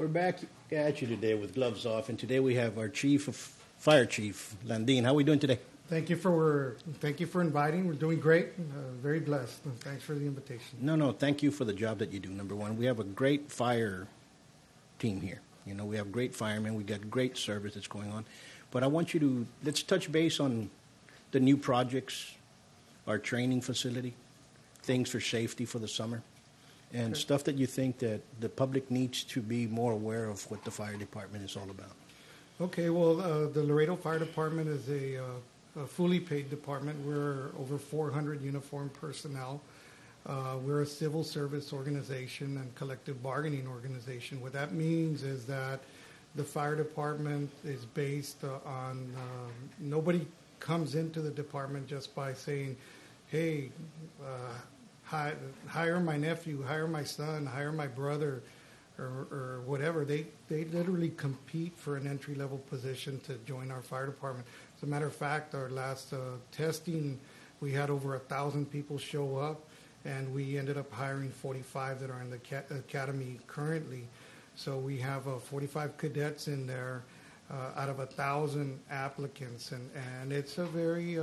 We're back at you today with gloves off, and today we have our Fire Chief Landin. How are we doing today? Thank you for inviting. We're doing great. Very blessed. Thanks for the invitation. No. Thank you for the job that you do. Number one, we have a great fire team here. You know, we have great firemen. We got great service that's going on. But I want you to let's touch base on the new projects, our training facility, things for safety for the summer, and stuff that you think that the public needs to be more aware of what the fire department is all about. Okay. Well, the Laredo Fire Department is a fully paid department. We're over 400 uniformed personnel. We're a civil service organization and collective bargaining organization. What that means is that the fire department is based on nobody comes into the department just by saying, hey, hire my nephew, hire my son, hire my brother, or whatever. They literally compete for an entry-level position to join our fire department. As a matter of fact, our last testing, we had over 1,000 people show up, and we ended up hiring 45 that are in the academy currently. So we have 45 cadets in there out of 1,000 applicants, and it's a very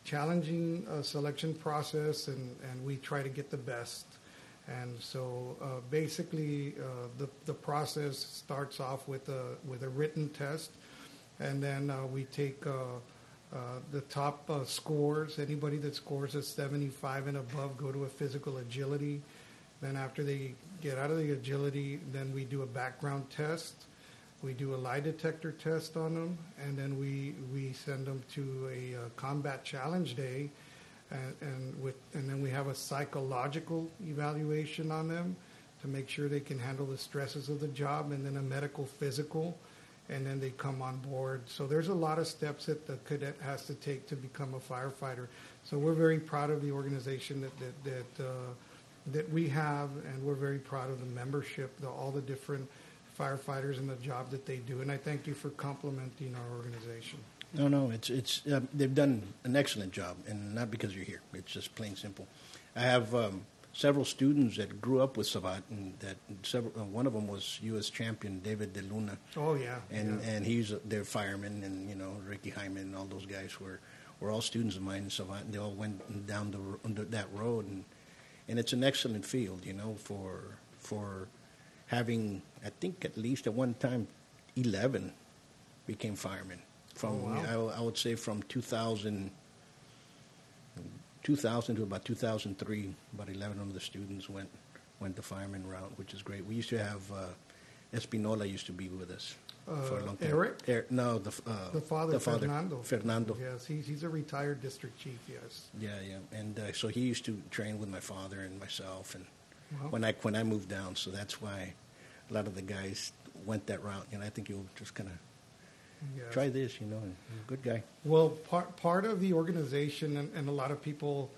challenging selection process, and we try to get the best. And so basically the process starts off with a written test, and then we take the top scores. Anybody that scores a 75 and above go to a physical agility. Then after they get out of the agility, then we do a background test. We do a lie detector test on them, and then we send them to a combat challenge day, and then we have a psychological evaluation on them to make sure they can handle the stresses of the job, and then a medical physical, and then they come on board. So there's a lot of steps that the cadet has to take to become a firefighter. So we're very proud of the organization that we have, and we're very proud of the membership, all the different firefighters and the job that they do. And I thank you for complimenting our organization. No, it's they've done an excellent job, and not because you're here. It's just plain simple. I have several students that grew up with Savat, and one of them was U.S. champion David De Luna. Oh yeah, and he's their fireman, and Ricky Hyman and all those guys were all students of mine in Savat, and they all went down that road, and it's an excellent field, for having, I think at least at one time 11 became firemen. I would say from 2000 to about 2003, about 11 of the students went the fireman route, which is great. We used to have Espinola used to be with us for a long time. Eric? No, the father, Fernando. Fernando. Yes, he's a retired district chief. Yes. Yeah, and so he used to train with my father and myself, and when I moved down, so that's why a lot of the guys went that route. I think you'll just kind of. Yes. Try this, you're a good guy. Well, part of the organization, and a lot of people,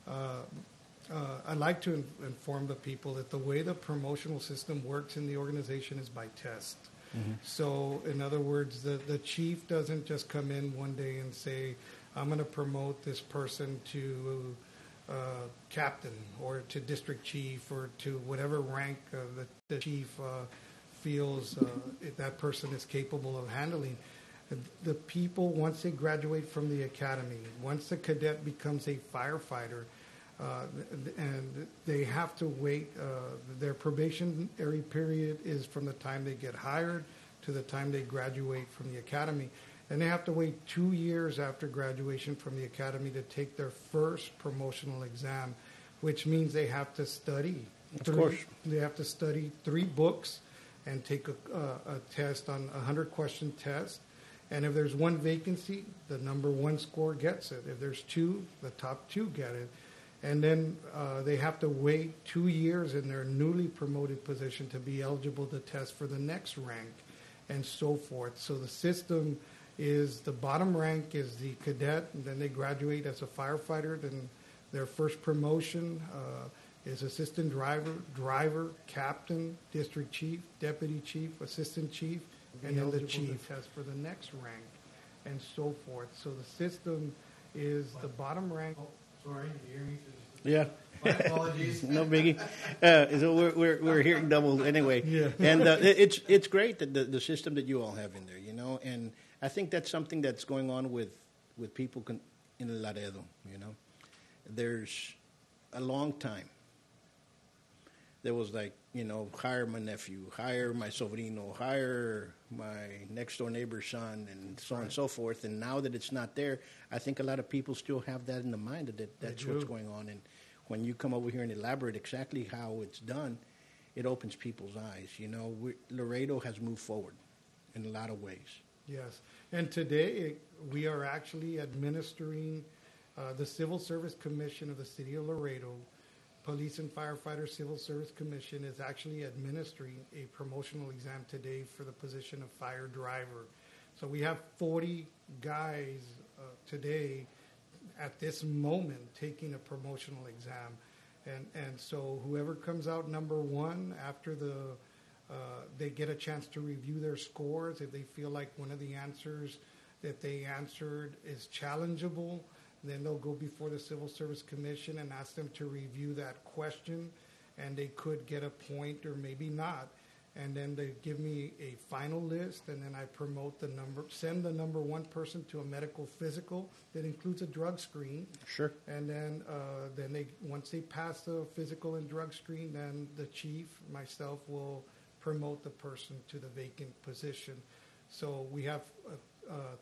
I like to inform the people that the way the promotional system works in the organization is by test. Mm-hmm. So, in other words, the chief doesn't just come in one day and say, I'm going to promote this person to captain or to district chief or to whatever rank the chief feels that person is capable of handling. The people, once they graduate from the academy, once the cadet becomes a firefighter, and they have to wait, their probationary period is from the time they get hired to the time they graduate from the academy. And they have to wait 2 years after graduation from the academy to take their first promotional exam, which means they have to study. They have to study 3 books and take a test on a 100-question test. And if there's 1 vacancy, the number 1 score gets it. If there's 2, the top 2 get it. And then they have to wait 2 years in their newly promoted position to be eligible to test for the next rank, and so forth. So the system is the bottom rank is the cadet, and then they graduate as a firefighter. Then their first promotion is assistant driver, captain, district chief, deputy chief, assistant chief, and then the chief test for the next rank, and so forth. So the system is the bottom rank. Oh, sorry, you hear me? Yeah. My apologies. No biggie. So we're hearing double anyway. Yeah. And it's great that the system that you all have in there, you know. And I think that's something that's going on with people in Laredo, you know. There's a long time. There was like, you know, hire my nephew, hire my sobrino, hire my next door neighbor's son, and so on and so forth. And now that it's not there, I think a lot of people still have that in the mind that that's what's going on. And when you come over here and elaborate exactly how it's done, it opens people's eyes. You know, Laredo has moved forward in a lot of ways. Yes. And today we are actually administering the Civil Service Commission of the City of Laredo. Police and Firefighter Civil Service Commission is actually administering a promotional exam today for the position of fire driver. So we have 40 guys today at this moment taking a promotional exam. And so whoever comes out number one after they get a chance to review their scores. If they feel like one of the answers that they answered is challengeable, then they'll go before the Civil Service Commission and ask them to review that question, and they could get a point or maybe not. And then they give me a final list, and then I send the number one person to a medical physical that includes a drug screen. Sure. And then once they pass the physical and drug screen, then the chief, myself, will promote the person to the vacant position. So we have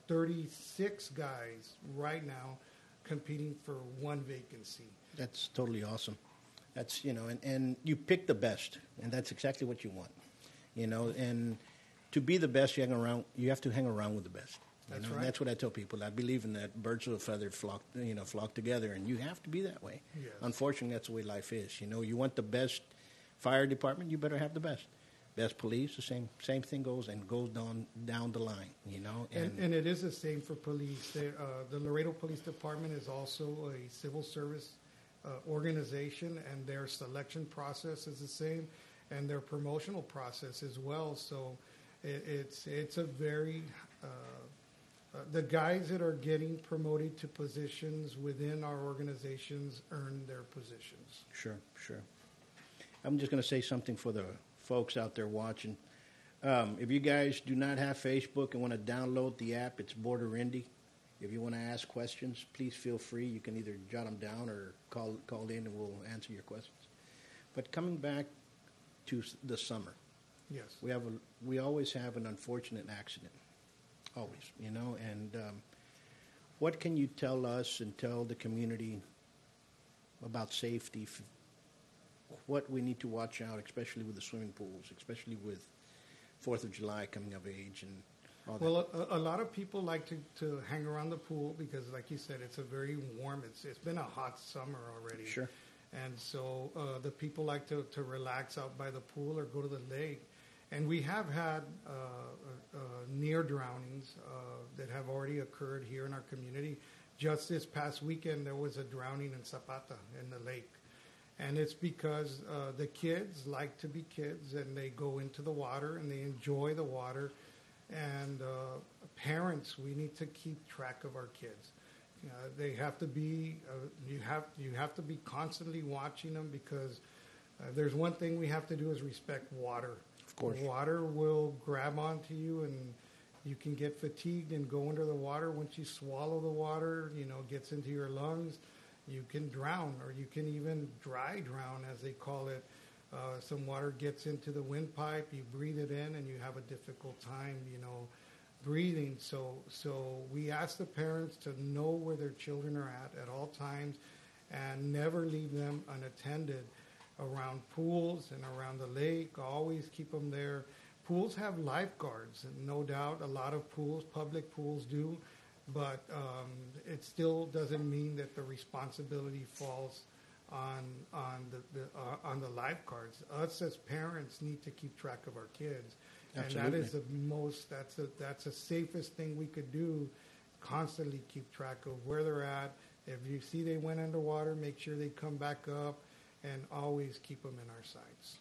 36 guys right now competing for one vacancy. That's totally awesome. That's, you know, and you pick the best, and that's exactly what you want. You know, and to be the best, you have to hang around with the best. That's right. right. And that's what I tell people. I believe in that birds of a feather flock together, and you have to be that way. Yes. Unfortunately, that's the way life is. You know, you want the best fire department, you better have the best. Best police, the same thing goes down the line. You know, and it is the same for police. The Laredo Police Department is also a civil service organization, and their selection process is the same, and their promotional process as well. So it's a very the guys that are getting promoted to positions within our organizations earn their positions. Sure. I'm just going to say something for the folks out there watching. If you guys do not have Facebook and want to download the app, it's Border Indy. If you want to ask questions, please feel free. You can either jot them down or call in, and we'll answer your questions. But coming back to the summer, yes, we always have an unfortunate accident, always, you know. And what can you tell us and tell the community about safety? What we need to watch out, especially with the swimming pools, especially with 4th of July coming of age and all that. Well, a lot of people like to hang around the pool because, like you said, it's a very warm. It's been a hot summer already. Sure. And so the people like to relax out by the pool or go to the lake. And we have had near drownings that have already occurred here in our community. Just this past weekend, there was a drowning in Zapata in the lake. And it's because the kids like to be kids, and they go into the water and they enjoy the water. And parents, we need to keep track of our kids. They have to be. You have to be constantly watching them, because there's one thing we have to do is respect water. Of course, water will grab onto you, and you can get fatigued and go under the water. Once you swallow the water, gets into your lungs. You can drown, or you can even dry drown, as they call it. Some water gets into the windpipe, you breathe it in, and you have a difficult time, breathing. So we ask the parents to know where their children are at all times, and never leave them unattended around pools and around the lake. Always keep them there. Pools have lifeguards, and no doubt a lot of pools, public pools, do. But it still doesn't mean that the responsibility falls on the lifeguards. Us as parents need to keep track of our kids, Absolutely. and that is that's the safest thing we could do. Constantly keep track of where they're at. If you see they went underwater, make sure they come back up, and always keep them in our sights.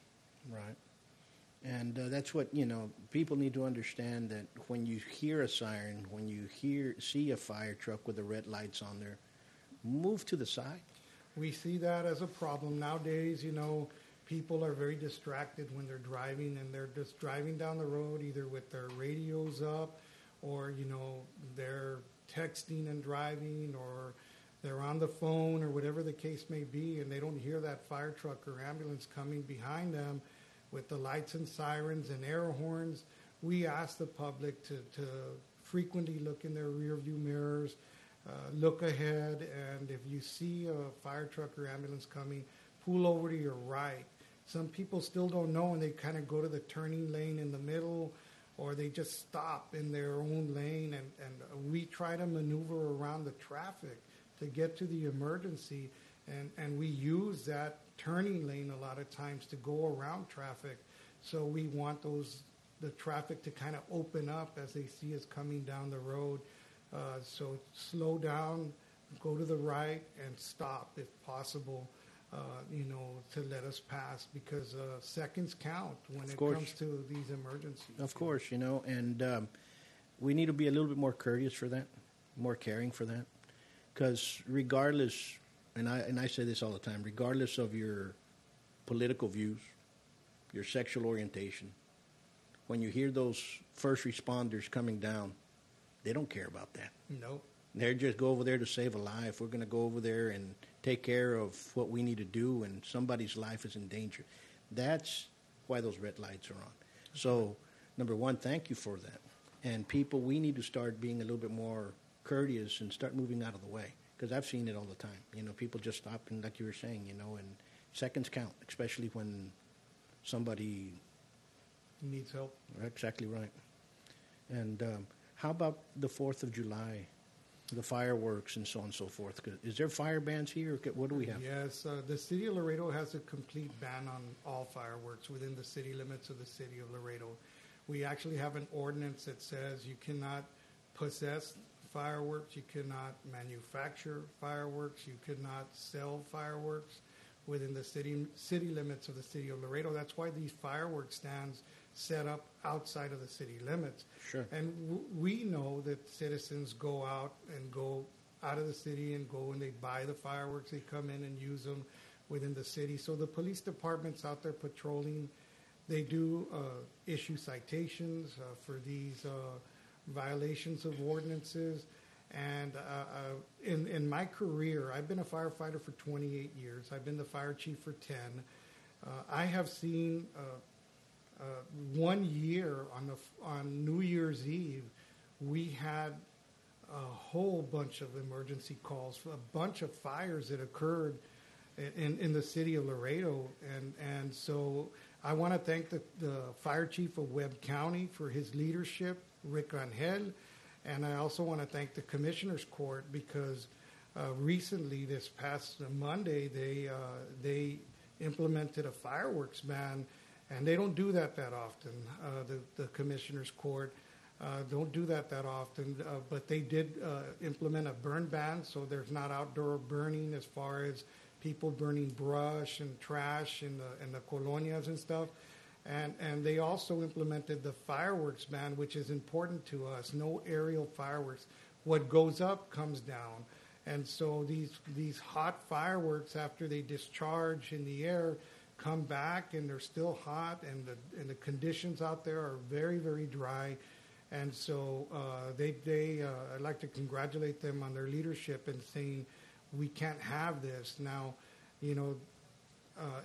Right. And that's what, people need to understand, that when you hear a siren, when you see a fire truck with the red lights on there, move to the side. We see that as a problem. Nowadays, people are very distracted when they're driving, and they're just driving down the road either with their radios up or, they're texting and driving, or they're on the phone, or whatever the case may be, and they don't hear that fire truck or ambulance coming behind them with the lights and sirens and air horns. We ask the public to frequently look in their rear view mirrors, look ahead, and if you see a fire truck or ambulance coming, pull over to your right. Some people still don't know, and they kind of go to the turning lane in the middle, or they just stop in their own lane, and we try to maneuver around the traffic to get to the emergency, and we use that turning lane a lot of times to go around traffic. So we want the traffic to kind of open up as they see us coming down the road. So slow down, go to the right, and stop if possible, to let us pass, because seconds count when it comes to these emergencies. Of course, and we need to be a little bit more courteous for that, more caring for that, because regardless, and I say this all the time, regardless of your political views, your sexual orientation, when you hear those first responders coming down, they don't care about that. No. They're just go over there to save a life. We're going to go over there and take care of what we need to do, and somebody's life is in danger. That's why those red lights are on. So, number one, thank you for that. And people, we need to start being a little bit more courteous and start moving out of the way, because I've seen it all the time. People just stop, and like you were saying, and seconds count, especially when somebody needs help. Exactly right. And how about the 4th of July, the fireworks and so on and so forth? Is there fire bans here? What do we have? Yes, the city of Laredo has a complete ban on all fireworks within the city limits of the city of Laredo. We actually have an ordinance that says you cannot possess fireworks, you cannot manufacture fireworks, you cannot sell fireworks within the city limits of the city of Laredo. That's why these fireworks stands set up outside of the city limits. Sure. And we know that citizens go out of the city and go and they buy the fireworks. They come in and use them within the city. So the police department's out there patrolling. They do issue citations for these violations of ordinances. And in my career, I've been a firefighter for 28 years. I've been the fire chief for 10. I have seen 1 year on New Year's Eve, we had a whole bunch of emergency calls for a bunch of fires that occurred in the city of Laredo. And so I want to thank the fire chief of Webb County for his leadership, Rick Rangel. And I also want to thank the Commissioner's Court, because recently, this past Monday, they implemented a fireworks ban, and they don't do that often. The Commissioner's Court don't do that often, but they did implement a burn ban, so there's not outdoor burning as far as people burning brush and trash in the colonias and stuff. And they also implemented the fireworks ban, which is important to us. No aerial fireworks. What goes up comes down. And so these hot fireworks, after they discharge in the air, come back and they're still hot, and the conditions out there are very, very dry. And so I'd like to congratulate them on their leadership in saying we can't have this. Now,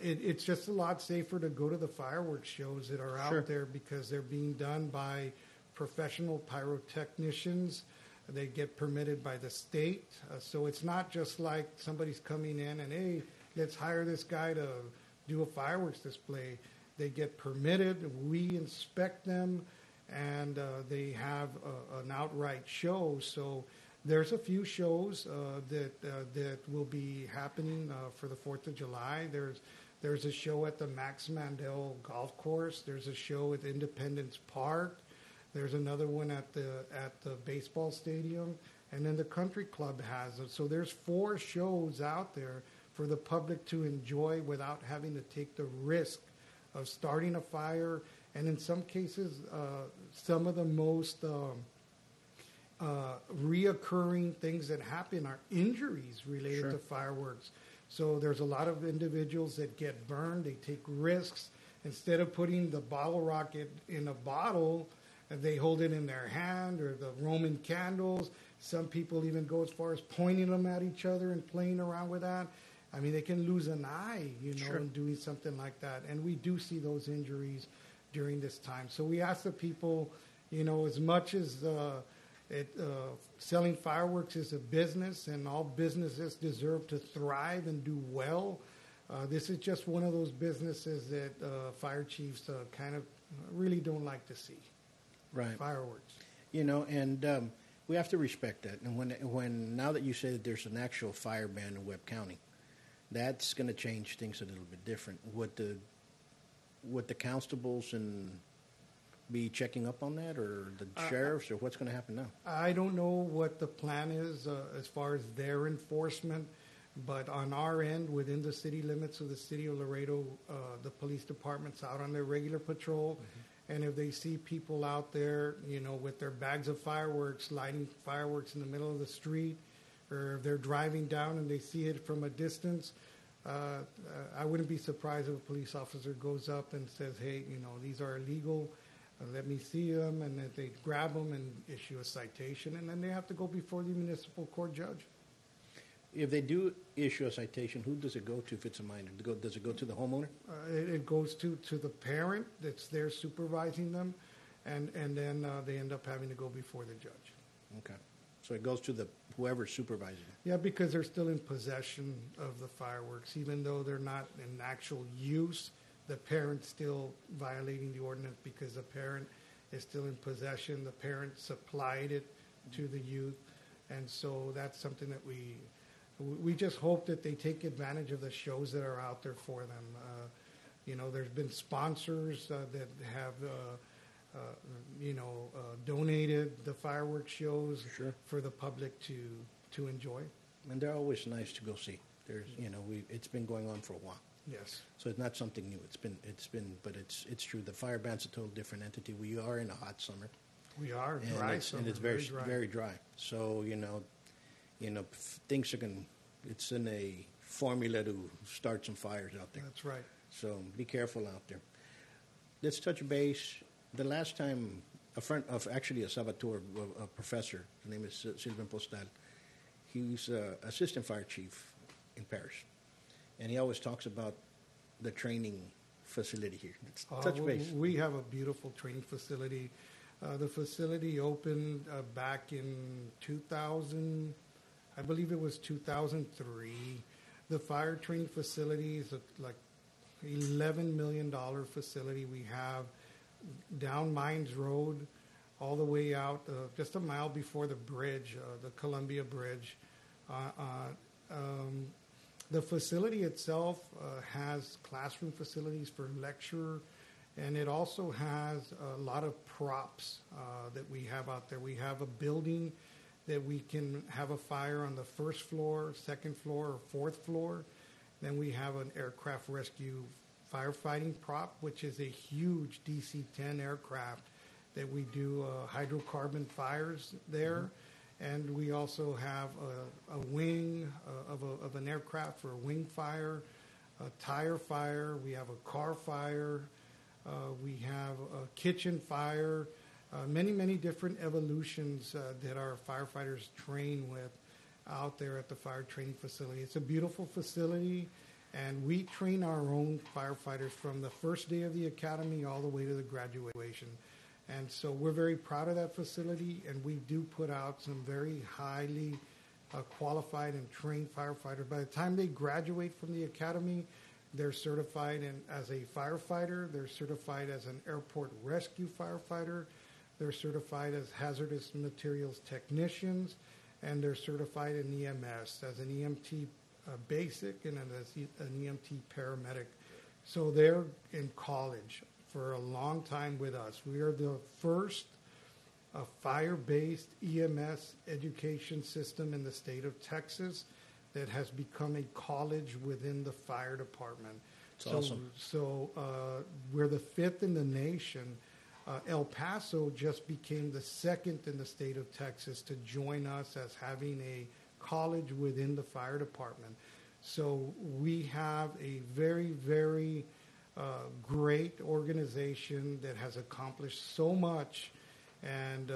it's just a lot safer to go to the fireworks shows that are out there, because they're being done by professional pyrotechnicians. They get permitted by the state. So it's not just like somebody's coming in and, hey, let's hire this guy to do a fireworks display. They get permitted. We inspect them, and they have an outright show. So there's a few shows that will be happening for the 4th of July. There's a show at the Max Mandel Golf Course. There's a show at Independence Park. There's another one at the baseball stadium, and then the country club has it. So there's 4 shows out there for the public to enjoy without having to take the risk of starting a fire. And in some cases, some of the most reoccurring things that happen are injuries related to fireworks. So there's a lot of individuals that get burned. They take risks. Instead of putting the bottle rocket in a bottle, they hold it in their hand, or the Roman candles. Some people even go as far as pointing them at each other and playing around with that. I mean, they can lose an eye, Sure. in doing something like that. And we do see those injuries during this time. So we ask the people, as much as selling fireworks is a business, and all businesses deserve to thrive and do well, this is just one of those businesses that fire chiefs kind of really don't like to see. Right. Fireworks. And we have to respect that. And when now that you say that there's an actual fire ban in Webb County, that's going to change things a little bit different. Would the constables and be checking up on that, or the sheriffs, or what's going to happen now? I don't know what the plan is as far as their enforcement, but on our end, within the city limits of the city of Laredo, the police department's out on their regular patrol. Mm-hmm. And if they see people out there, with their bags of fireworks, lighting fireworks in the middle of the street, or if they're driving down and they see it from a distance, I wouldn't be surprised if a police officer goes up and says, hey, these are illegal, let me see them, and that they grab them and issue a citation, and then they have to go before the municipal court judge. If they do issue a citation, who does it go to if it's a minor? Does it go to the homeowner? It goes to the parent that's there supervising them, and then they end up having to go before the judge. Okay. So it goes to whoever's supervising. Yeah, because they're still in possession of the fireworks. Even though they're not in actual use, the parent's still violating the ordinance because the parent is still in possession. The parent supplied it to the youth. And so that's something that we just hope that they take advantage of the shows that are out there for them. There's been sponsors that have donated the fireworks shows. Sure. For the public to enjoy. And they're always nice to go see. There's, it's been going on for a while. Yes. So it's not something new. But it's true. The fire ban's a total different entity. We are in a hot summer. We are and dry it's, summer. and it's very dry. So things are going. It's in a formula to start some fires out there. That's right. So be careful out there. Let's touch base. The last time, a friend of actually a Salvatore, a professor, his name is Sylvain Postal. He's assistant fire chief in Paris, and he always talks about the training facility here. Let's touch base. We have a beautiful training facility. The facility opened back in 2000, I believe it was 2003. The fire training facility is like $11 million facility. We have down Mines Road, all the way out, just a mile before the bridge, the Columbia Bridge. The facility itself has classroom facilities for lecture, and it also has a lot of props that we have out there. We have a building that we can have a fire on the first floor, second floor, or fourth floor. Then we have an aircraft rescue firefighting prop, which is a huge DC-10 aircraft that we do hydrocarbon fires there. Mm-hmm. And we also have a wing of an aircraft for a wing fire, a tire fire. We have a car fire. We have a kitchen fire. Many different evolutions that our firefighters train with out there at the fire training facility. It's a beautiful facility. And we train our own firefighters from the first day of the academy all the way to the graduation. And so we're very proud of that facility, and we do put out some very highly qualified and trained firefighters. By the time they graduate from the academy, they're certified as a firefighter, they're certified as an airport rescue firefighter, they're certified as hazardous materials technicians, and they're certified in EMS as an EMT basic and as an EMT paramedic. So they're in college for a long time with us. We are the first fire-based EMS education system in the state of Texas that has become a college within the fire department. That's awesome. So we're the fifth in the nation. El Paso just became the second in the state of Texas to join us as having a college within the fire department. So we have a very, very great organization that has accomplished so much, and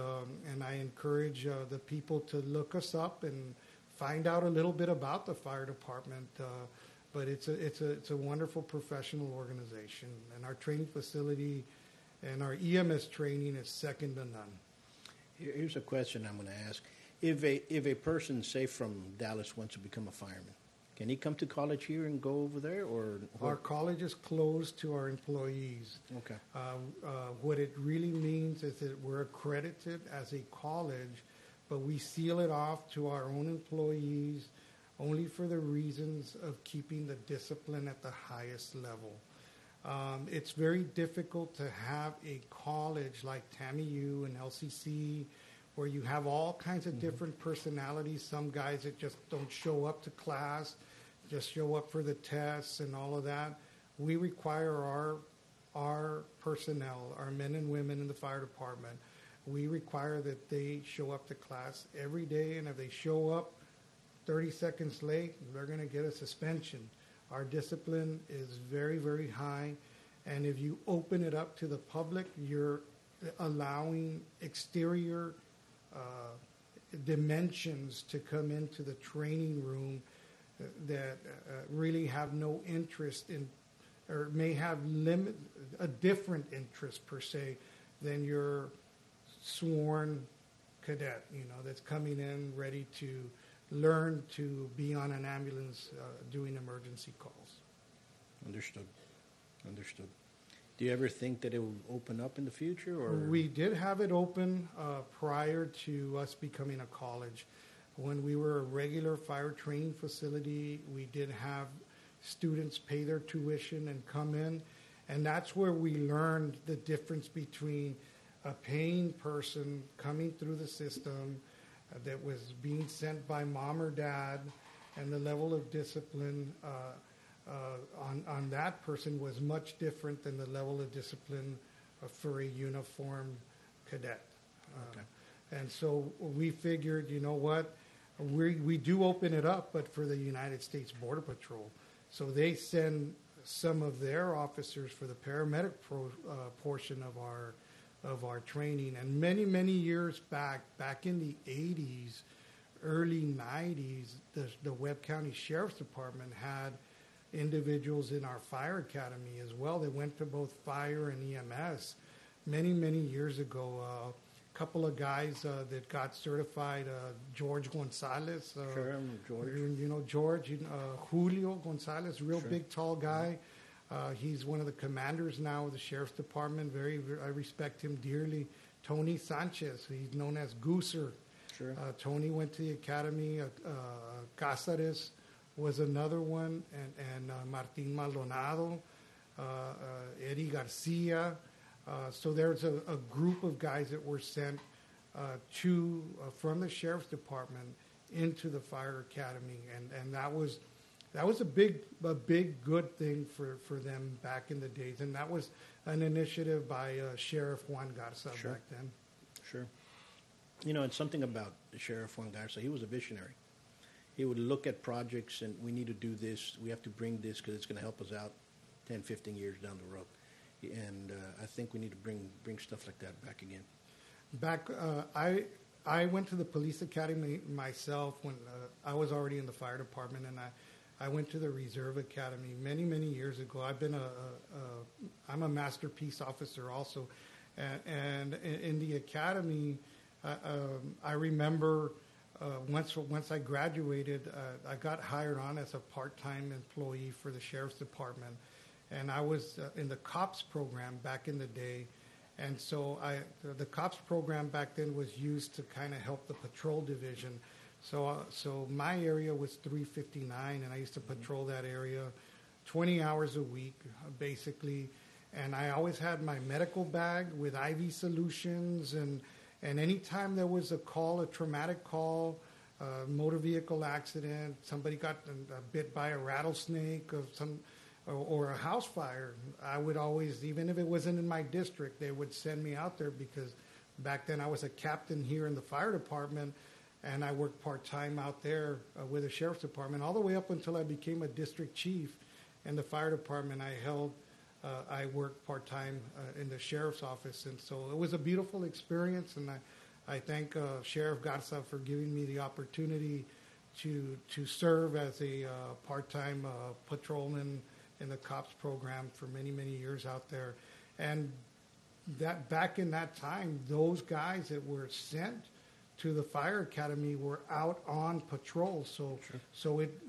I encourage the people to look us up and find out a little bit about the fire department. But it's a wonderful professional organization, and our training facility and our EMS training is second to none. Here's a question I'm going to ask: if a person, say from Dallas, wants to become a fireman, can he come to college here and go over there, or our college is closed to our employees? Okay. What it really means is that we're accredited as a college, but we seal it off to our own employees only for the reasons of keeping the discipline at the highest level. It's very difficult to have a college like TAMIU and LCC where you have all kinds of different personalities. Some guys that just don't show up to class, just show up for the tests and all of that. We require our personnel, our men and women in the fire department, we require that they show up to class every day, and if they show up 30 seconds late, they're going to get a suspension. Our discipline is very, very high, and if you open it up to the public, you're allowing exterior dimensions to come into the training room that really have no interest in, or may have a different interest per se than your sworn cadet, that's coming in ready to learn to be on an ambulance doing emergency calls. Understood. Do you ever think that it will open up in the future? Or we did have it open prior to us becoming a college. When we were a regular fire training facility, we did have students pay their tuition and come in, and that's where we learned the difference between a paying person coming through the system that was being sent by mom or dad, and the level of discipline on that person was much different than the level of discipline for a uniformed cadet. Okay. And so we figured, you know what, we do open it up, but for the United States Border Patrol. So they send some of their officers for the paramedic portion of our training. And many, many years back in the 80s, early 90s, the Webb County Sheriff's Department had individuals in our fire academy as well. They went to both fire and EMS many, many years ago. A couple of guys that got certified, George Gonzalez. Sure, George. You know George. Julio Gonzalez, real sure. Big, tall guy. He's one of the commanders now of the Sheriff's Department. I respect him dearly. Tony Sanchez, he's known as Gooser. Sure. Tony went to the academy. Cáceres was another one, and Martín Maldonado, Eddie Garcia. So there's a group of guys that were sent from the Sheriff's Department into the Fire Academy, and that was a big good thing for them back in the days, and that was an initiative by Sheriff Juan Garza sure. back then. Sure. It's something about Sheriff Juan Garza. He was a visionary. He would look at projects, and we need to do this. We have to bring this because it's going to help us out 10, 15 years down the road. And I think we need to bring stuff like that back again. I went to the police academy myself when I was already in the fire department, and I went to the reserve academy many, many years ago. I'm a master peace officer also, and in the academy, I remember. Once I graduated, I got hired on as a part-time employee for the Sheriff's Department, and I was in the COPS program back in the day, and so the COPS program back then was used to kind of help the patrol division. So my area was 359, and I used to patrol that area 20 hours a week, basically, and I always had my medical bag with IV solutions, and anytime there was a traumatic call, motor vehicle accident, somebody got bit by a rattlesnake or a house fire, I would always, even if it wasn't in my district, they would send me out there because back then I was a captain here in the fire department, and I worked part-time out there with the sheriff's department, all the way up until I became a district chief in the fire department. I worked part-time in the sheriff's office, and so it was a beautiful experience, and I thank Sheriff Garza for giving me the opportunity to serve as a part-time patrolman in the COPS program for many, many years out there. And that back in that time, those guys that were sent to the fire academy were out on patrol. So, Sure. so it,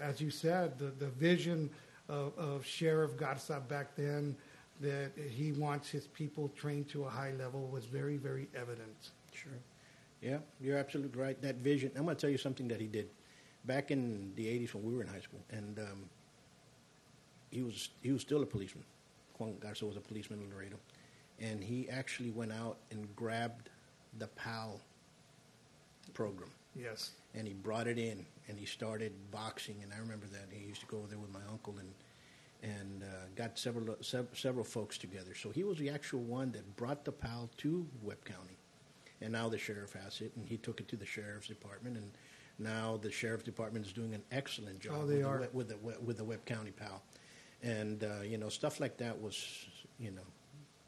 as you said, the vision of Sheriff Garza back then, that he wants his people trained to a high level, was very, very evident. Sure. Yeah, you're absolutely right. That vision. I'm going to tell you something that he did back in the 80s when we were in high school, and he was still a policeman. Juan Garza was a policeman in Laredo, and he actually went out and grabbed the PAL program. Yes. And he brought it in, and he started boxing. And I remember that he used to go over there with my uncle and got several folks together. So he was the actual one that brought the PAL to Webb County, and now the sheriff has it, and he took it to the sheriff's department, and now the sheriff's department is doing an excellent job. Oh, they are. With the Webb County PAL, and stuff like that was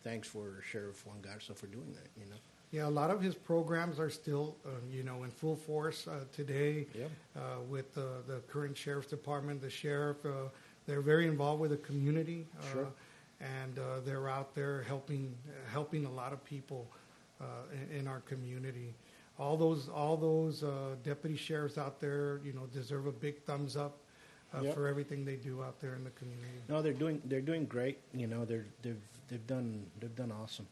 thanks for Sheriff Juan Garza for doing that. Yeah, a lot of his programs are still, in full force today. Yep. With the current sheriff's department, the sheriff, they're very involved with the community, Sure. and they're out there helping a lot of people in our community. All those deputy sheriffs out there, deserve a big thumbs up Yep. for everything they do out there in the community. No, they're doing great. They've done awesome.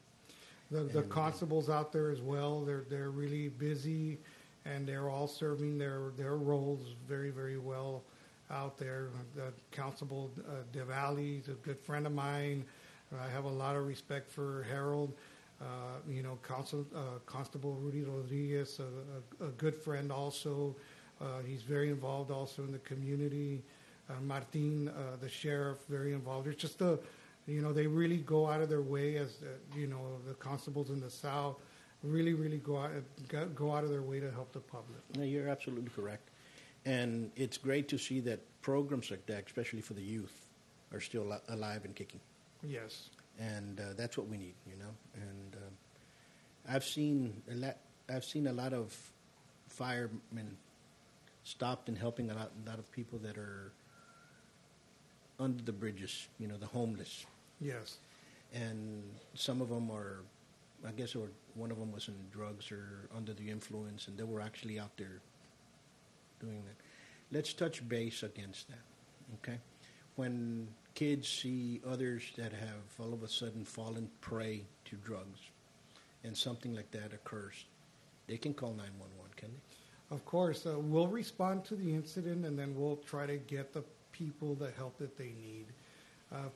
The constables out there as well, they're really busy, and they're all serving their roles very, very well out there. The Constable DeValley is a good friend of mine. I have a lot of respect for Harold. Constable Rudy Rodriguez, a good friend also. He's very involved also in the community. Martin, the sheriff, very involved. It's just they really go out of their way, as the constables in the South really, really go out of their way to help the public. No, you're absolutely correct. And it's great to see that programs like that, especially for the youth, are still alive and kicking. Yes. And that's what we need, And I've seen a lot of firemen stopped and helping a lot of people that are under the bridges, the homeless. Yes. And some of them are, I guess, or one of them was in drugs or under the influence, and they were actually out there doing that. Let's touch base against that, okay? When kids see others that have all of a sudden fallen prey to drugs and something like that occurs, they can call 911, can they? Of course. We'll respond to the incident, and then we'll try to get the people the help that they need.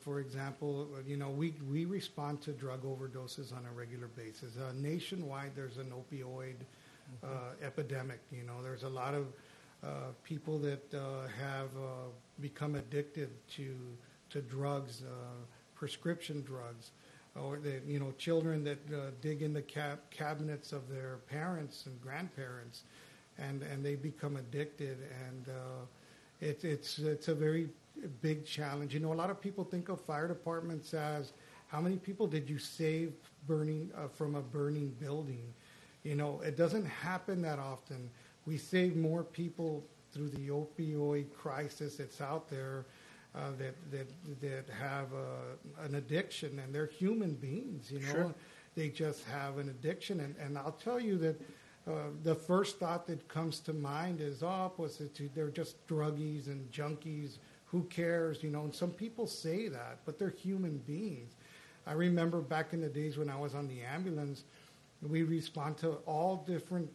For example, we respond to drug overdoses on a regular basis. Nationwide, there's an opioid epidemic. There's a lot of people that have become addicted to drugs, prescription drugs, or children that dig in the cabinets of their parents and grandparents, and they become addicted, and it's a very big challenge. A lot of people think of fire departments as, how many people did you save from a burning building? It doesn't happen that often. We save more people through the opioid crisis that's out there that have an addiction, and they're human beings. Sure. They just have an addiction, and I'll tell you that the first thought that comes to mind is, they're just druggies and junkies. Who cares? And some people say that, but they're human beings. I remember back in the days when I was on the ambulance, we respond to all different,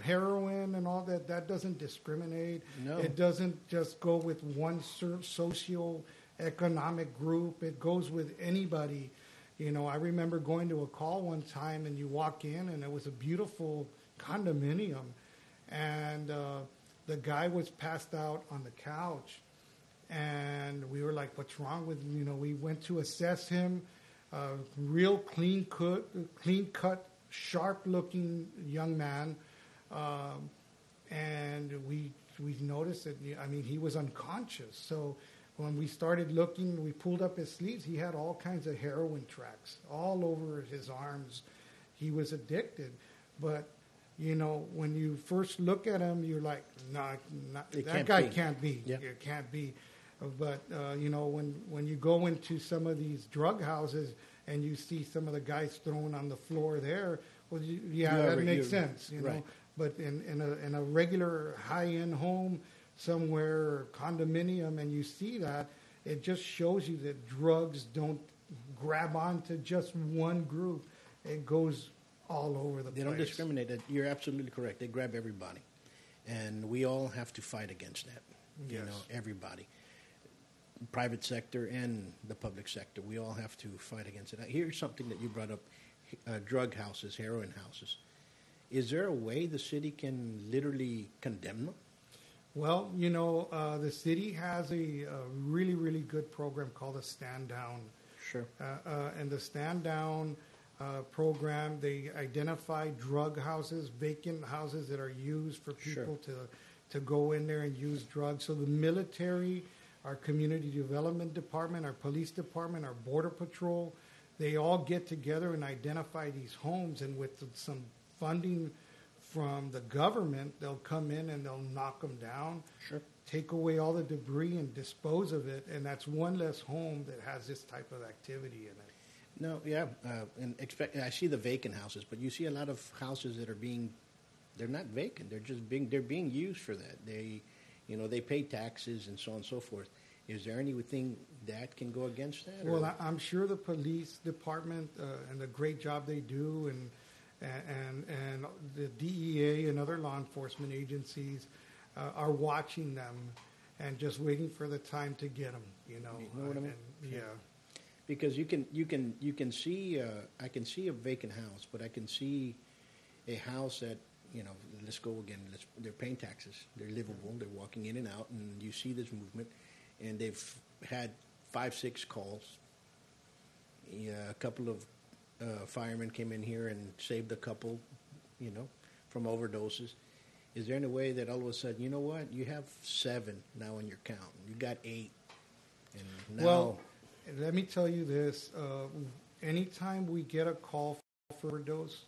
heroin and all that. That doesn't discriminate. No. It doesn't just go with one socio-economic group. It goes with anybody. I remember going to a call one time, and you walk in, and it was a beautiful condominium, and the guy was passed out on the couch, and we were like, what's wrong with him? We went to assess him. Real clean cut, sharp looking young man. And we noticed that, I mean, he was unconscious. So when we started looking, we pulled up his sleeves. He had all kinds of heroin tracks all over his arms. He was addicted. But, you know, when you first look at him, you're like, nah, that guy can't be. Yeah. It can't be. But, you know, when you go into some of these drug houses and you see some of the guys thrown on the floor there, well, that makes sense, you know. Right. But in a regular high-end home somewhere, or condominium, and you see that, it just shows you that drugs don't grab onto just one group. It goes all over the place. They don't discriminate. You're absolutely correct. They grab everybody. And we all have to fight against that. You Yes. know, everybody. Private sector and the public sector. We all have to fight against it. Here's something that you brought up, drug houses, heroin houses. Is there a way the city can literally condemn them? Well, you know, the city has a really, really good program called a Stand Down. Sure. And the Stand Down program, they identify drug houses, vacant houses that are used for people to go in there and use drugs. So the military, our community development department, our police department, our border patrol, they all get together and identify these homes, and with some funding from the government, they'll come in and they'll knock them down, take away all the debris and dispose of it, and that's one less home that has this type of activity in it. No, yeah, I see the vacant houses, but you see a lot of houses that are they're not vacant. They're being used for that. They pay taxes and so on and so forth. Is there anything that can go against that? Well, I'm sure the police department and the great job they do, and the DEA and other law enforcement agencies are watching them and just waiting for the time to get them. You know what I mean? Yeah. Because you can see I can see a vacant house, but I can see a house that, you know, let's go again. They're paying taxes. They're livable. They're walking in and out, and you see this movement, and they've had 5-6 calls. Yeah, a couple of firemen came in here and saved a couple, you know, from overdoses. Is there any way that all of a sudden, you know what, you have 7 now in your count. You got 8, and now. Well, let me tell you this: anytime we get a call for overdose,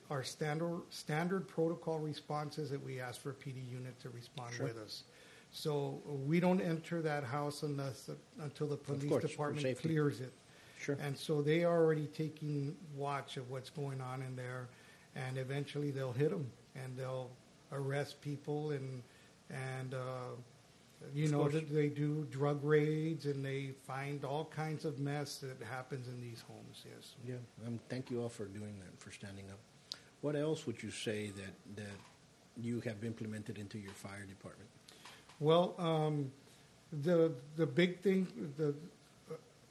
our standard protocol response is that we ask for a PD unit to respond with us. So we don't enter that house until the police department clears it. Sure. And so they are already taking watch of what's going on in there, and eventually they'll hit them and they'll arrest people, and you know that they do drug raids and they find all kinds of mess that happens in these homes. Yes. Yeah. Thank you all for doing that, for standing up. What else would you say that you have implemented into your fire department? Well, the big thing,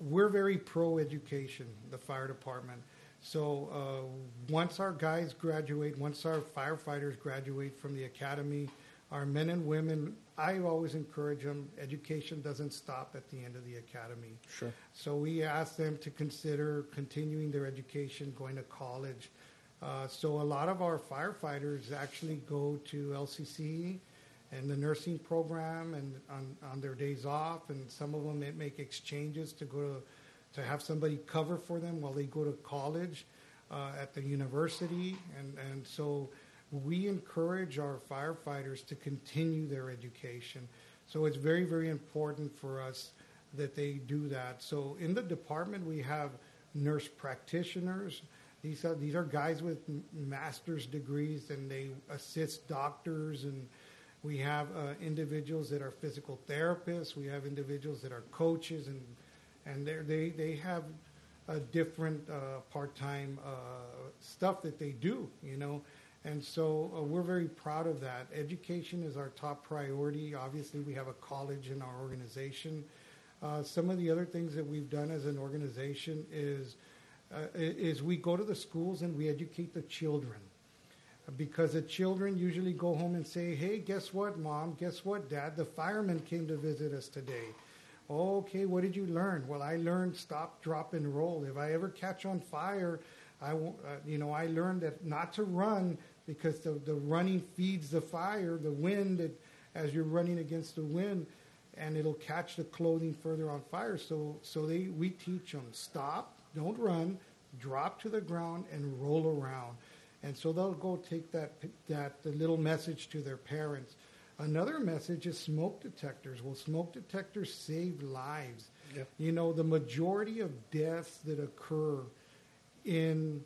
we're very pro-education, the fire department. So once our guys graduate, once our firefighters graduate from the academy, our men and women, I always encourage them, education doesn't stop at the end of the academy. Sure. So we ask them to consider continuing their education, going to college. So a lot of our firefighters actually go to LCC and the nursing program, and on their days off, and some of them make exchanges to go to have somebody cover for them while they go to college at the university, and so we encourage our firefighters to continue their education. So it's very, very important for us that they do that. So in the department, we have nurse practitioners. These are guys with master's degrees, and they assist doctors, and we have individuals that are physical therapists. We have individuals that are coaches, and they have a different part-time stuff that they do, you know. And so we're very proud of that. Education is our top priority. Obviously, we have a college in our organization. Some of the other things that we've done as an organization is we go to the schools and we educate the children. Because the children usually go home and say, hey, guess what, Mom? Guess what, Dad? The firemen came to visit us today. Oh, okay, what did you learn? Well, I learned stop, drop, and roll. If I ever catch on fire, I learned that not to run because the running feeds the fire, the wind, as you're running against the wind, and it'll catch the clothing further on fire. So we teach them, stop, don't run, drop to the ground, and roll around. And so they'll go take the little message to their parents. Another message is smoke detectors. Well, smoke detectors save lives. Yep. The majority of deaths that occur in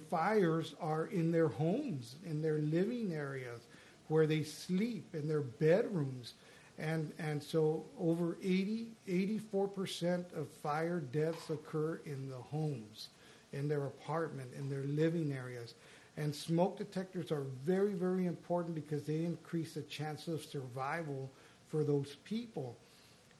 fires are in their homes, in their living areas, where they sleep, in their bedrooms. And so over 84% of fire deaths occur in the homes, in their apartment, in their living areas. And smoke detectors are very, very important because they increase the chance of survival for those people.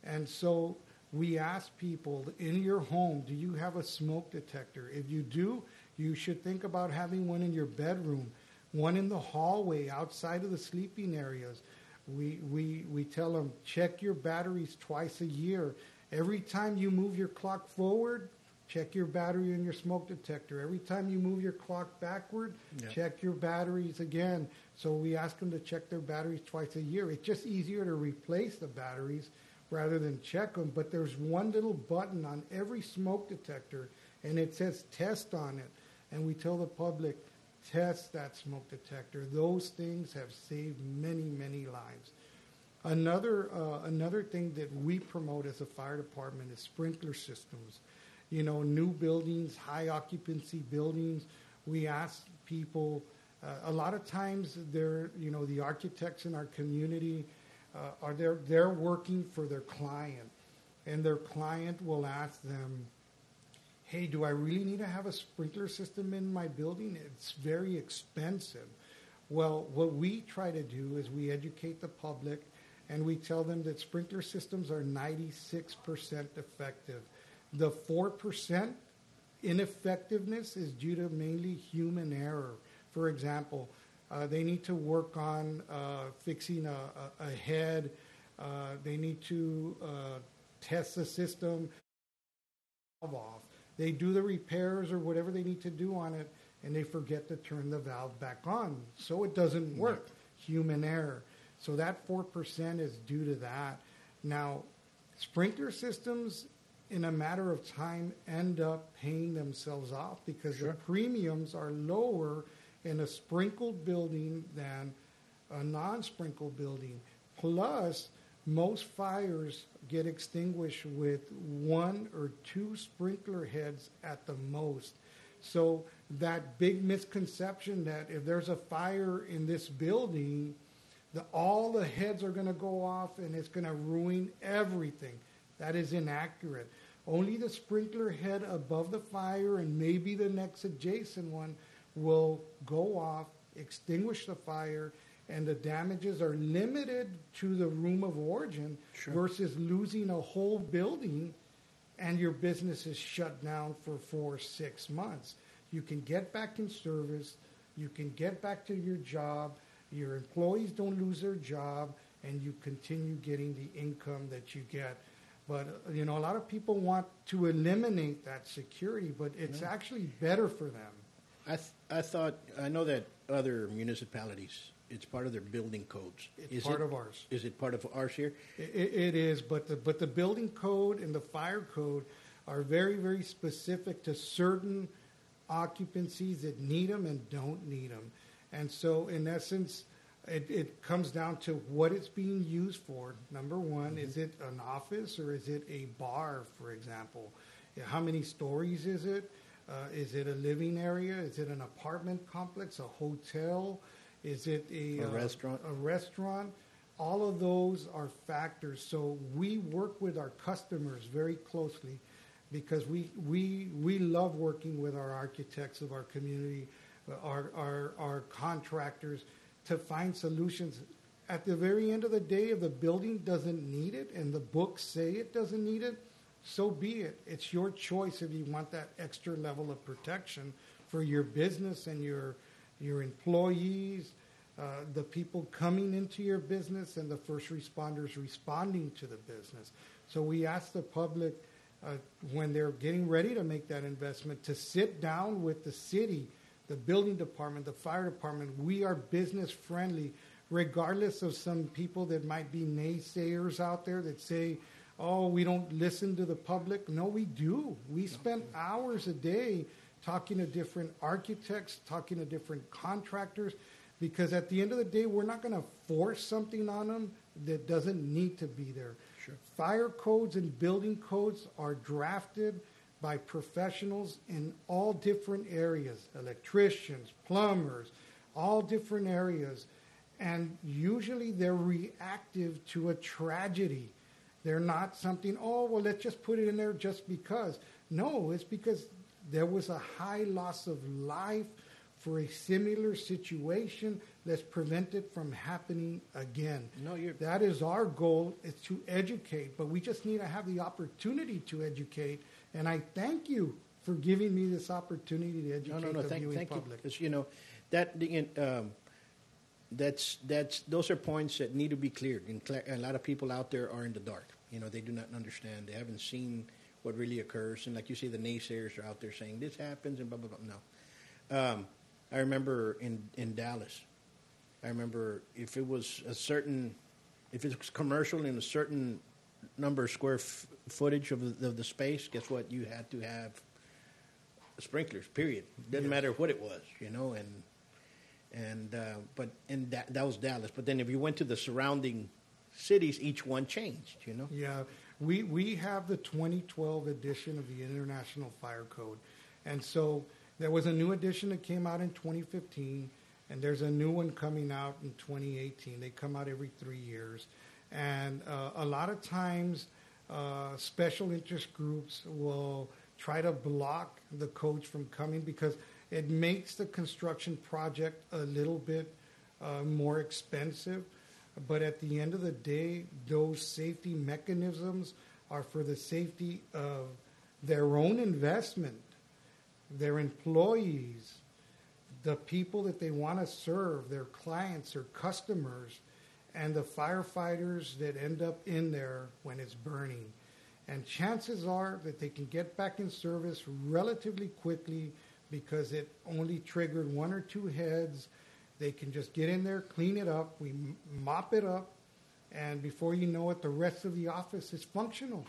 And so we ask people, in your home, do you have a smoke detector? If you do, you should think about having one in your bedroom, one in the hallway outside of the sleeping areas. We tell them, check your batteries twice a year. Every time you move your clock forward, check your battery in your smoke detector. Every time you move your clock backward, check your batteries again. So we ask them to check their batteries twice a year. It's just easier to replace the batteries rather than check them. But there's one little button on every smoke detector, and it says test on it. And we tell the public, test that smoke detector. Those things have saved many, many lives. Another thing that we promote as a fire department is sprinkler systems. New buildings, high occupancy buildings. We ask people, a lot of times the architects in our community they're working for their client, and their client will ask them, hey, do I really need to have a sprinkler system in my building? It's very expensive. Well, what we try to do is we educate the public, and we tell them that sprinkler systems are 96% effective. The 4% ineffectiveness is due to mainly human error. For example, they need to work on fixing a head. They need to test the system off. They do the repairs or whatever they need to do on it, and they forget to turn the valve back on. So it doesn't work. Human error. So that 4% is due to that. Now, sprinkler systems, in a matter of time, end up paying themselves off because the premiums are lower in a sprinkled building than a non-sprinkled building. Plus, most fires get extinguished with 1 or 2 sprinkler heads at the most. So that big misconception that if there's a fire in this building, all the heads are going to go off and it's going to ruin everything. That is inaccurate. Only the sprinkler head above the fire and maybe the next adjacent one will go off, extinguish the fire, and the damages are limited to the room of origin versus losing a whole building and your business is shut down for 4 or 6 months. You can get back in service. You can get back to your job. Your employees don't lose their job, and you continue getting the income that you get. But, a lot of people want to eliminate that security, but it's actually better for them. I know that other municipalities, it's part of their building codes. It's part of ours. Is it part of ours here? It is, but the building code and the fire code are very, very specific to certain occupancies that need them and don't need them. And so, in essence, it comes down to what it's being used for. Number one, is it an office or is it a bar, for example? How many stories is it? Is it a living area? Is it an apartment complex, a hotel? Is it a restaurant? A restaurant? All of those are factors. So we work with our customers very closely because we love working with our architects of our community, our contractors, to find solutions. At the very end of the day, if the building doesn't need it and the books say it doesn't need it, so be it. It's your choice if you want that extra level of protection for your business and your employees, the people coming into your business, and the first responders responding to the business. So we ask the public, when they're getting ready to make that investment, to sit down with the city, the building department, the fire department. We are business friendly, regardless of some people that might be naysayers out there that say, oh, we don't listen to the public. No, we do. We spend hours a day talking to different architects, talking to different contractors, because at the end of the day, we're not going to force something on them that doesn't need to be there. Sure. Fire codes and building codes are drafted by professionals in all different areas, electricians, plumbers, all different areas. And usually they're reactive to a tragedy. They're not something, oh, well, let's just put it in there just because. No, it's because there was a high loss of life for a similar situation. Let's prevent it from happening again. That is our goal, is to educate, but we just need to have the opportunity to educate. And I thank you for giving me this opportunity to educate the viewing public. Because, those are points that need to be cleared. And a lot of people out there are in the dark. They do not understand. They haven't seen what really occurs. And like you say, the naysayers are out there saying this happens and blah, blah, blah. No. I remember in Dallas, if it was commercial in a certain number of square footage of the space, guess what? You had to have sprinklers, period. Doesn't matter what it was, but that was Dallas. But then if you went to the surrounding cities, each one changed, Yeah, we have the 2012 edition of the International Fire Code. And so there was a new edition that came out in 2015, and there's a new one coming out in 2018. They come out every 3 years. And a lot of times, special interest groups will try to block the codes from coming because it makes the construction project a little bit more expensive. But at the end of the day, those safety mechanisms are for the safety of their own investment, their employees, the people that they want to serve, their clients or customers, and the firefighters that end up in there when it's burning. And chances are that they can get back in service relatively quickly because it only triggered 1 or 2 heads. They can just get in there, clean it up, we mop it up, and before you know it, the rest of the office is functional.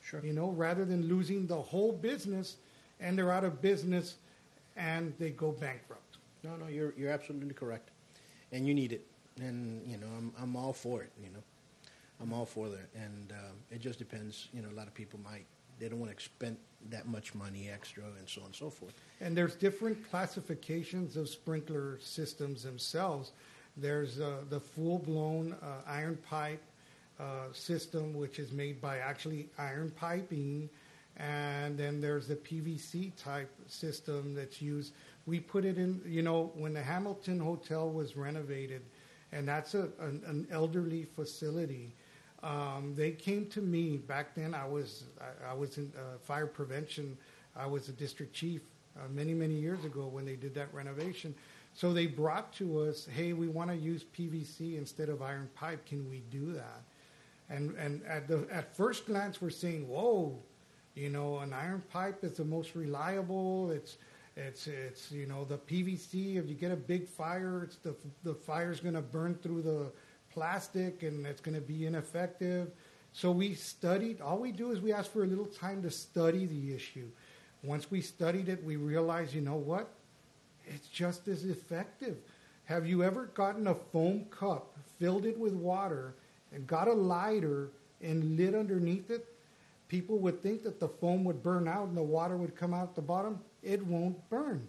Sure. Rather than losing the whole business, and they're out of business, and they go bankrupt. No, you're absolutely correct, and you need it, and I'm all for it. I'm all for that, and it just depends. A lot of people they don't want to spend that much money extra, and so on and so forth. And there's different classifications of sprinkler systems themselves. There's the full-blown iron pipe system, which is made by actually iron piping, and then there's the PVC type system that's used. We put it in, when the Hamilton Hotel was renovated, and that's an elderly facility. They came to me back then. I was in fire prevention. I was a district chief many years ago when they did that renovation. So they brought to us, hey, we want to use PVC instead of iron pipe. Can we do that? And at first glance, we're saying, whoa, an iron pipe is the most reliable. It's the PVC. If you get a big fire, it's the fire's going to burn through the plastic and it's going to be ineffective. So we studied. All we do is we ask for a little time to study the issue. Once we studied it, we realized, what? It's just as effective. Have you ever gotten a foam cup, filled it with water, and got a lighter and lit underneath it? People would think that the foam would burn out and the water would come out the bottom. It won't burn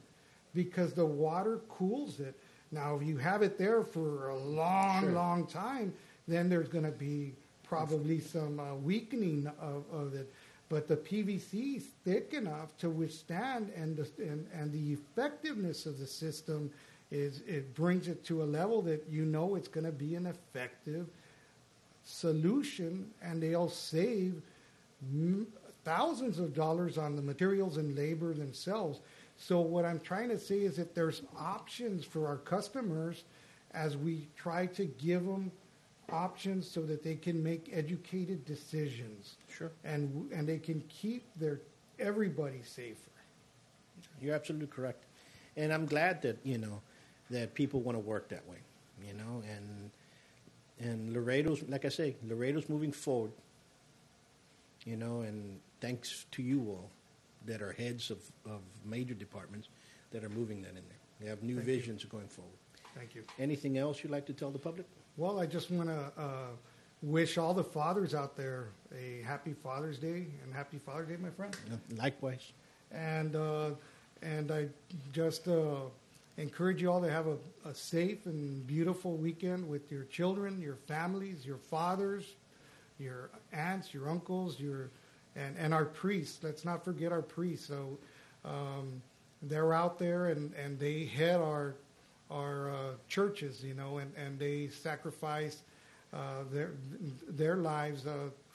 because the water cools it. Now, if you have it there for a long time, then there's going to be probably some weakening of it. But the PVC is thick enough to withstand, and the effectiveness of the system it brings it to a level that it's going to be an effective solution, and they'll save thousands of dollars on the materials and labor themselves. So what I'm trying to say is that there's options for our customers as we try to give them options so that they can make educated decisions. Sure. And they can keep everybody safer. You're absolutely correct. And I'm glad that, that people want to work that way, and Laredo's, like I say, Laredo's moving forward, and thanks to you all that are heads of major departments that are moving that in there. They have new visions going forward. Thank you. Anything else you'd like to tell the public? Well, I just want to wish all the fathers out there a happy Father's Day, and happy Father's Day, my friend. Likewise. And I just encourage you all to have a safe and beautiful weekend with your children, your families, your fathers, your aunts, your uncles, and our priests. Let's not forget our priests. So they're out there and they head our churches, and they sacrifice their lives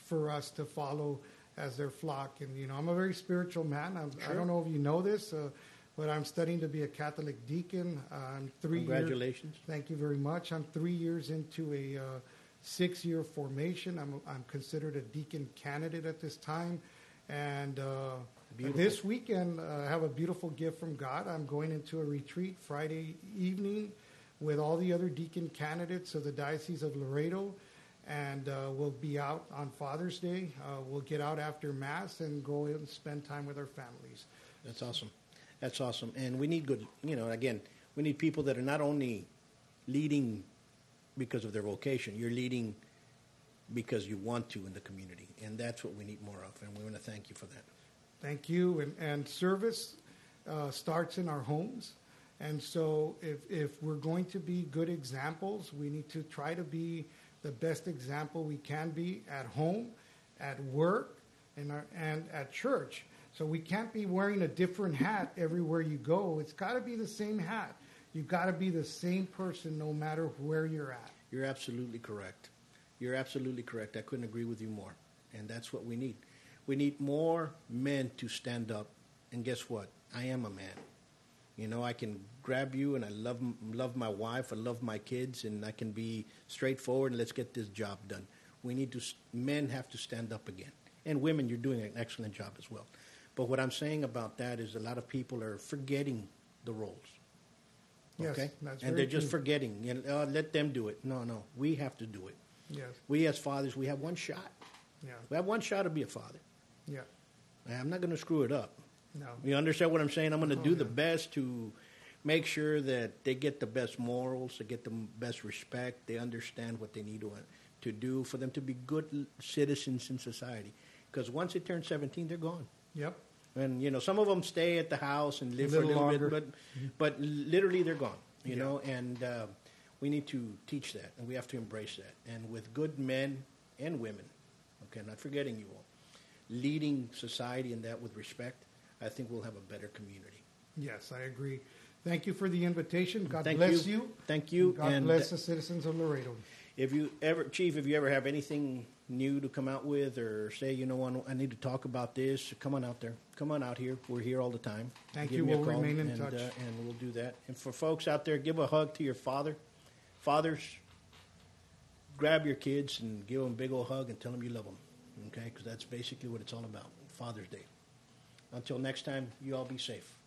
for us to follow as their flock. And I'm a very spiritual man. Sure. I don't know if you know this, but I'm studying to be a Catholic deacon. I'm 3 years. Congratulations. Thank you very much. I'm 3 years into a 6-year formation. I'm considered a deacon candidate at this time. And this weekend, I have a beautiful gift from God. I'm going into a retreat Friday evening with all the other deacon candidates of the Diocese of Laredo. And we'll be out on Father's Day. We'll get out after Mass and go and spend time with our families. That's awesome. That's awesome. And we need good, again, we need people that are not only leading because of their vocation, you're leading because you want to in the community. And that's what we need more of. And we want to thank you for that. Thank you. And service starts in our homes. And so if we're going to be good examples, we need to try to be the best example we can be at home, at work, and at church. So we can't be wearing a different hat everywhere you go. It's got to be the same hat. You've got to be the same person no matter where you're at. You're absolutely correct. You're absolutely correct. I couldn't agree with you more. And that's what we need. We need more men to stand up. And guess what? I am a man. I can grab you, and I love my wife, I love my kids, and I can be straightforward, and let's get this job done. Men have to stand up again. And women, you're doing an excellent job as well. But what I'm saying about that is a lot of people are forgetting the roles. Okay? Yes, that's and they're just forgetting. Let them do it. No, we have to do it. Yes. We as fathers, we have one shot. Yeah. We have one shot to be a father. Yeah. I'm not going to screw it up. No. You understand what I'm saying? I'm going to do the best to make sure that they get the best morals, they get the best respect, they understand what they need to do for them to be good citizens in society. Because once they turn 17, they're gone. Yep. And, some of them stay at the house and live for a little bit, but literally they're gone, and we need to teach that, and we have to embrace that. And with good men and women, okay, not forgetting you all, leading society in that with respect, I think we'll have a better community. Yes, I agree. Thank you for the invitation. God Thank bless you. you. Thank you. God bless the citizens of Laredo. Chief, if you ever have anything new to come out with, or say, I need to talk about this, come on out there. Come on out here. We're here all the time. Thank Give you. me a We'll call, remain in touch. And we'll do that. And for folks out there, give a hug to your father. Fathers, grab your kids and give them a big old hug and tell them you love them. Okay? Because that's basically what it's all about. Father's Day. Until next time, you all be safe.